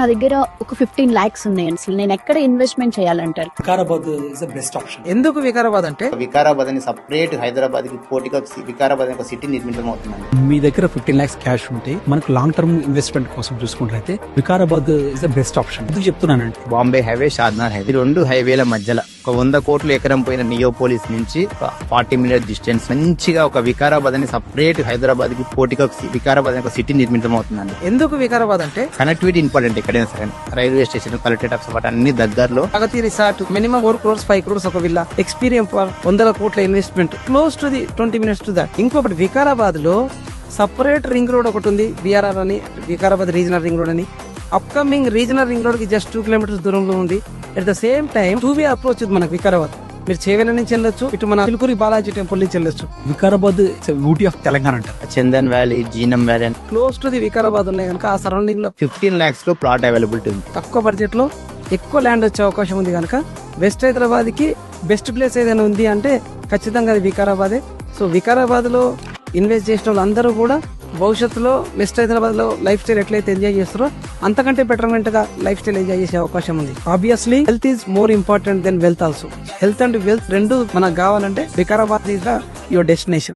నా దగ్గర ఒక 15 lakhs ఉన్నాయి. అసలు నేను ఎక్కడ ఇన్వెస్ట్మెంట్ చేయాలంటారు? Vikarabad is the best option. ఎందుకు వికారాబాద్ అంటే వికారాబాద్ అని సపరేట్ హైదరాబాద్ కి పోటీగా వికారాబాద్ అనే ఒక సిటీ నిర్మితం అవుతుందండి. మీ దగ్గర 15 lakhs క్యాష్ ఉంటే మనకు లాంగ్ టర్మ్ ఇన్వెస్ట్మెంట్ కోసం చూసుకుంటే Vikarabad is the best option. ఎందుకు చెప్తున్నానంటే బాంబే హైవే, షాద్నగర్ హైవే, 2 హైవేల మధ్యలో ఒక 100 కోట్లు ఎకరం పోయిన నియోపోలిస్ నుంచి 40 minute డిస్టెన్స్ మంచిగా ఒక వికారాబాద్ అని సపరేట్ హైదరాబాద్ కి పోటీగా వికారాబాద్ అనే ఒక సిటీ నిర్మితం అవుతుందండి. ఎందుకు వికారాబాద్ అంటే కనెక్టివిటీ ఇంపార్టెంట్. ఎక్కడైనా సరే రైల్వే స్టేషన్, కలెక్టరేట్ ఆఫీస్ వాటి అన్ని దగ్గరలో. ప్రగతి రిసార్ట్ మినిమం 4 crores 5 crores ఒక విల్లా, ఎక్స్పీరియన్స్ ఫర్ 100 కోట్ల investment, close to the 20 minutes to that. ఇంకొకటి వికారాబాద్ లో సపరేట్ రింగ్ రోడ్ ఒకటి ఉంది, విఆర్ఆర్ అని, వికారాబాద్ రీజనల్ రింగ్ రోడ్ అని. అప్కమింగ్ రీజనల్ రింగ్ రోడ్ కి జస్ట్ 2 kilometers దూరంలో ఉంది. At the same time 2-way approach ఉంది మనకు వికారాబాద్. మీరు చేవెల నుంచి వెళ్ళొచ్చు, ఇటు మన చిలుకూరి బాలాజీ టెంపుల్ నుంచి వెళ్ళొచ్చు. వికారాబాద్ ఊటీ ఆఫ్ తెలంగాణ అంటారు. చందన్ వ్యాలీ, జీనం వ్యాలీ అని క్లోజ్ టు ది వికారాబాద్ ఉన్నాయి కనుక ఆ సరౌండింగ్ లో 15 lakhs లో ప్లాట్ అవైలబిలిటీ ఉంది. తక్కువ బడ్జెట్ లో ఎక్కువ ల్యాండ్ వచ్చే అవకాశం ఉంది కనుక వెస్ట్ హైదరాబాద్ కి బెస్ట్ ప్లేస్ ఏదైనా ఉంది అంటే ఖచ్చితంగా అది వికారాబాదే. సో వికారాబాద్ లో ఇన్వెస్ట్ చేసిన వాళ్ళందరూ కూడా భవిష్యత్తులో వెస్ట్ హైదరాబాద్ లో లైఫ్ స్టైల్ ఎట్లయితే ఎంజాయ్ చేస్తారో అంతకంటే బెటర్మెంట్ గా లైఫ్ స్టైల్ ఎంజాయ్ చేసే అవకాశం ఉంది. Obviously health is more important than wealth also. Health and wealth రెండు మనకు కావాలంటే వికారాబాద్ ఈజ్ యువర్ డెస్టినేషన్.